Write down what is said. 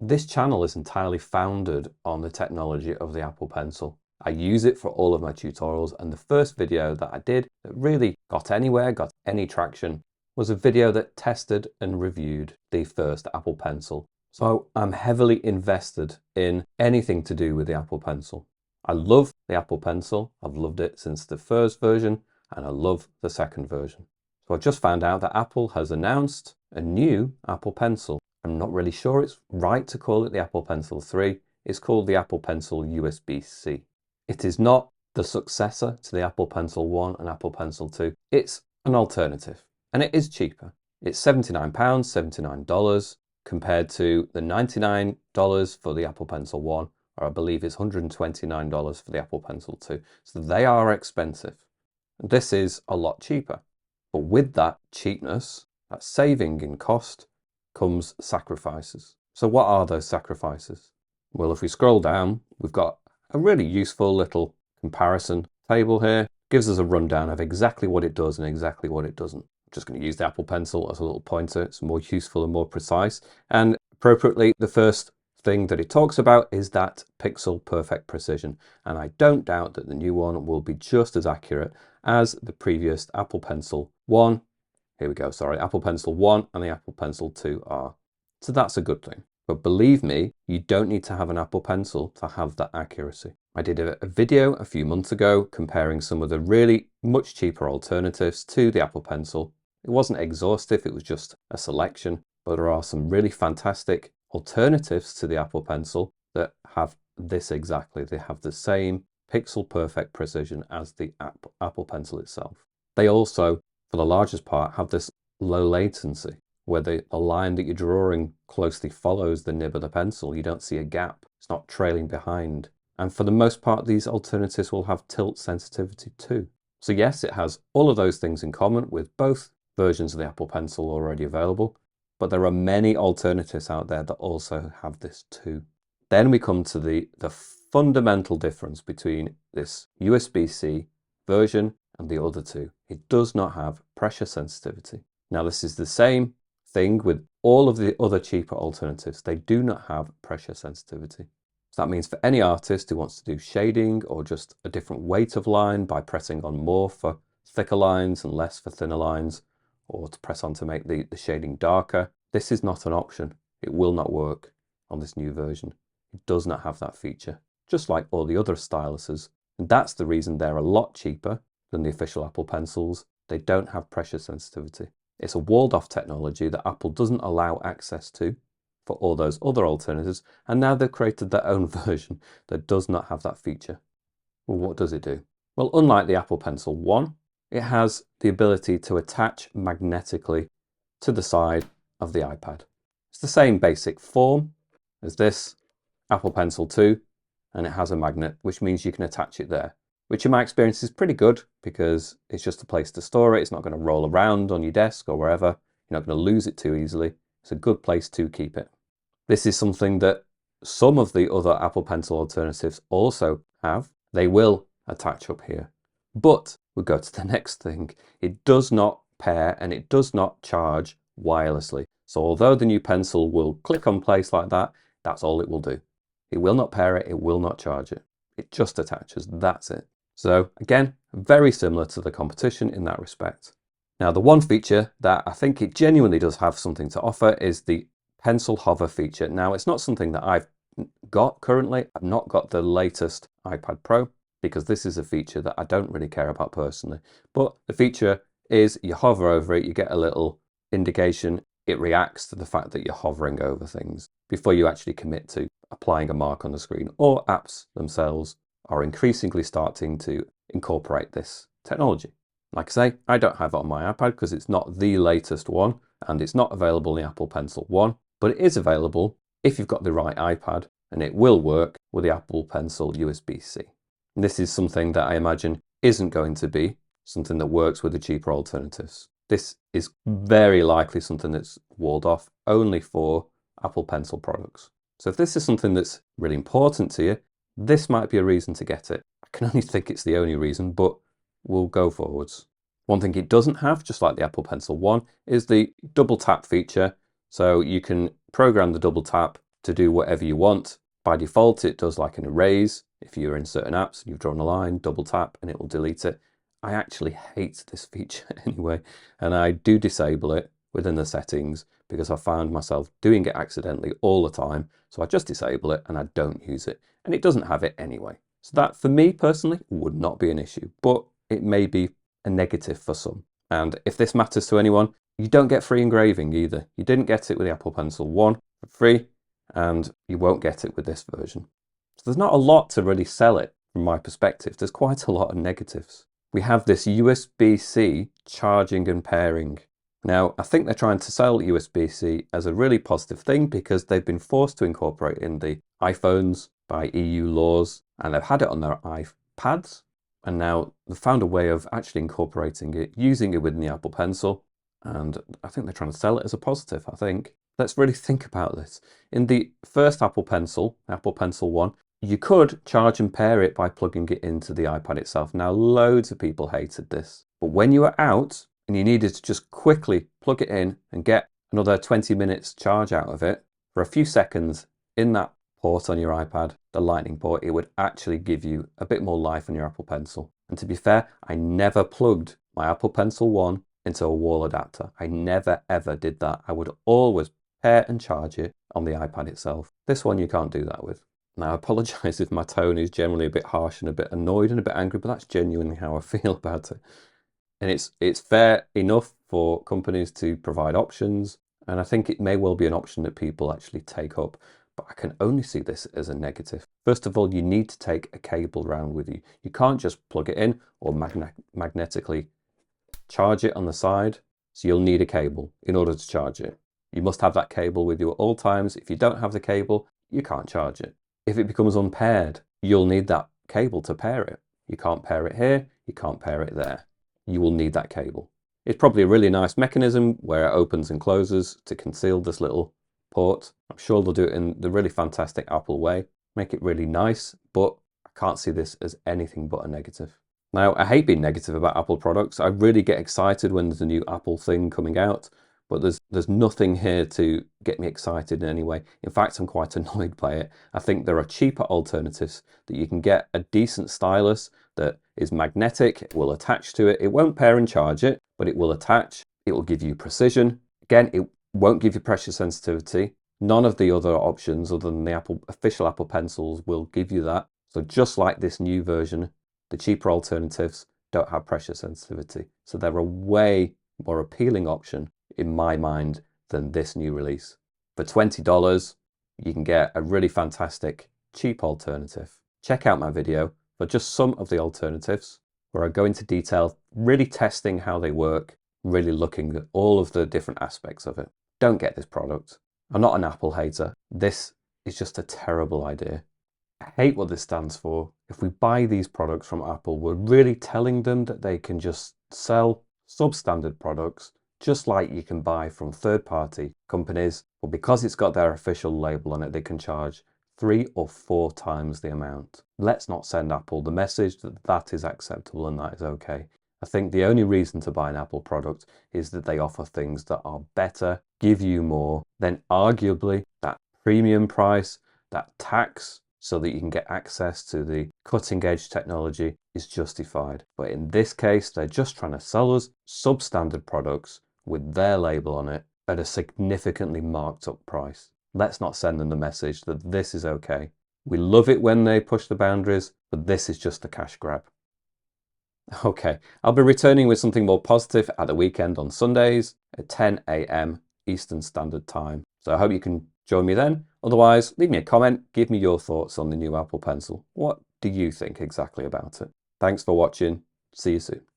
This channel is entirely founded on the technology of the Apple Pencil. I use it for all of my tutorials, and the first video that I did that really got anywhere, got any traction, was a video that tested and reviewed the first Apple Pencil. So I'm heavily invested in anything to do with the Apple Pencil. I love the Apple Pencil. I've loved it since the first version, and I love the second version. So I just found out that Apple has announced a new Apple Pencil. I'm not really sure it's right to call it the Apple Pencil 3. It's called the Apple Pencil USB-C. It is not the successor to the Apple Pencil 1 and Apple Pencil 2. It's an alternative, and it is cheaper. It's £79, $79, compared to the $99 for the Apple Pencil 1, or I believe it's $129 for the Apple Pencil 2. So they are expensive. This is a lot cheaper. But with that cheapness, that saving in cost, comes sacrifices. So what are those sacrifices? Well, if we scroll down, we've got a really useful little comparison table here. It gives us a rundown of exactly what it does and exactly what it doesn't. I'm just going to use the Apple Pencil as a little pointer. It's more useful and more precise. And appropriately, the first thing that it talks about is that pixel perfect precision. And I don't doubt that the new one will be just as accurate as the previous Apple Pencil 1. Here we go, sorry, Apple Pencil 1 and the Apple Pencil 2 are. So that's a good thing. But believe me, you don't need to have an Apple Pencil to have that accuracy. I did a video a few months ago comparing some of the really much cheaper alternatives to the Apple Pencil. It wasn't exhaustive, it was just a selection, but there are some really fantastic alternatives to the Apple Pencil that have this exactly. They have the same pixel perfect precision as the Apple Pencil itself. They also, for the largest part, have this low latency, where the line that you're drawing closely follows the nib of the pencil. You don't see a gap. It's not trailing behind. And for the most part, these alternatives will have tilt sensitivity too. So yes, it has all of those things in common with both versions of the Apple Pencil already available, but there are many alternatives out there that also have this too. Then we come to the fundamental difference between this USB-C version and the other two. It does not have pressure sensitivity. Now, this is the same thing with all of the other cheaper alternatives. They do not have pressure sensitivity. So that means for any artist who wants to do shading or just a different weight of line by pressing on more for thicker lines and less for thinner lines, or to press on to make the shading darker, this is not an option. It will not work on this new version. It does not have that feature, just like all the other styluses. And that's the reason they're a lot cheaper than the official Apple Pencils. They don't have pressure sensitivity. It's a walled off technology that Apple doesn't allow access to for all those other alternatives, and now they've created their own version that does not have that feature. Well, what does it do? Well, unlike the Apple Pencil 1, it has the ability to attach magnetically to the side of the iPad. It's the same basic form as this Apple Pencil 2, and it has a magnet, which means you can attach it there, which in my experience is pretty good because it's just a place to store it. It's not going to roll around on your desk or wherever. You're not going to lose it too easily. It's a good place to keep it. This is something that some of the other Apple Pencil alternatives also have. They will attach up here. But we'll go to the next thing. It does not pair and it does not charge wirelessly. So although the new pencil will click on place like that, that's all it will do. It will not pair it, it will not charge it. It just attaches, that's it. So again, very similar to the competition in that respect. Now, the one feature that I think it genuinely does have something to offer is the pencil hover feature. Now, it's not something that I've got currently. I've not got the latest iPad Pro because this is a feature that I don't really care about personally. But the feature is you hover over it, you get a little indication. It reacts to the fact that you're hovering over things before you actually commit to applying a mark on the screen, or apps themselves are increasingly starting to incorporate this technology. Like I say, I don't have it on my iPad because it's not the latest one and it's not available in the Apple Pencil 1, but it is available if you've got the right iPad, and it will work with the Apple Pencil USB-C. And this is something that I imagine isn't going to be something that works with the cheaper alternatives. This is very likely something that's walled off only for Apple Pencil products. So if this is something that's really important to you, this might be a reason to get it. I can only think it's the only reason, but we'll go forwards. One thing it doesn't have, just like the Apple Pencil 1, is the double tap feature. So you can program the double tap to do whatever you want. By default, it does like an erase. If you're in certain apps, you've drawn a line, double tap, and it will delete it. I actually hate this feature anyway, and I do disable it within the settings because I found myself doing it accidentally all the time. So I just disable it and I don't use it, and it doesn't have it anyway. So that, for me personally, would not be an issue, but it may be a negative for some. And if this matters to anyone, you don't get free engraving either. You didn't get it with the Apple Pencil 1 for free, and you won't get it with this version. So there's not a lot to really sell it from my perspective. There's quite a lot of negatives. We have this USB-C charging and pairing. Now, I think they're trying to sell USB-C as a really positive thing because they've been forced to incorporate in the iPhones by EU laws, and they've had it on their iPads, and now they've found a way of actually incorporating it, using it within the Apple Pencil, and I think they're trying to sell it as a positive, I think. Let's really think about this. In the first Apple Pencil, Apple Pencil 1, you could charge and pair it by plugging it into the iPad itself. Now, loads of people hated this, but when you were out and you needed to just quickly plug it in and get another 20 minutes charge out of it for a few seconds in that port on your iPad, the Lightning port, it would actually give you a bit more life on your Apple Pencil. And to be fair, I never plugged my Apple Pencil 1 into a wall adapter. I never ever did that. I would always pair and charge it on the iPad itself. This one you can't do that with. Now, I apologise if my tone is generally a bit harsh and a bit annoyed and a bit angry, but that's genuinely how I feel about it. And it's fair enough for companies to provide options, and I think it may well be an option that people actually take up, but I can only see this as a negative. First of all, you need to take a cable around with you. You can't just plug it in or magnetically charge it on the side, so you'll need a cable in order to charge it. You must have that cable with you at all times. If you don't have the cable, you can't charge it. If it becomes unpaired, you'll need that cable to pair it. You can't pair it here, you can't pair it there. You will need that cable. It's probably a really nice mechanism where it opens and closes to conceal this little port. I'm sure they'll do it in the really fantastic Apple way, make it really nice, but I can't see this as anything but a negative. Now, I hate being negative about Apple products. I really get excited when there's a new Apple thing coming out, but there's nothing here to get me excited in any way. In fact, I'm quite annoyed by it. I think there are cheaper alternatives that you can get a decent stylus that is magnetic, it will attach to it. It won't pair and charge it, but it will attach. It will give you precision. Again, it won't give you pressure sensitivity. None of the other options other than the official Apple Pencils will give you that. So just like this new version, the cheaper alternatives don't have pressure sensitivity. So they're a way more appealing option in my mind than this new release. For $20, you can get a really fantastic, cheap alternative. Check out my video for just some of the alternatives where I go into detail, really testing how they work, really looking at all of the different aspects of it. Don't get this product. I'm not an Apple hater. This is just a terrible idea. I hate what this stands for. If we buy these products from Apple, we're really telling them that they can just sell substandard products just like you can buy from third-party companies, but because it's got their official label on it, they can charge 3 or 4 times the amount. Let's not send Apple the message that that is acceptable and that is okay. I think the only reason to buy an Apple product is that they offer things that are better, give you more, then arguably that premium price, that tax, so that you can get access to the cutting edge technology is justified. But in this case, they're just trying to sell us substandard products with their label on it at a significantly marked up price. Let's not send them the message that this is okay. We love it when they push the boundaries, but this is just a cash grab. Okay, I'll be returning with something more positive at the weekend on Sundays at 10 AM Eastern Standard Time. So I hope you can join me then. Otherwise, leave me a comment, give me your thoughts on the new Apple Pencil. What do you think exactly about it? Thanks for watching. See you soon.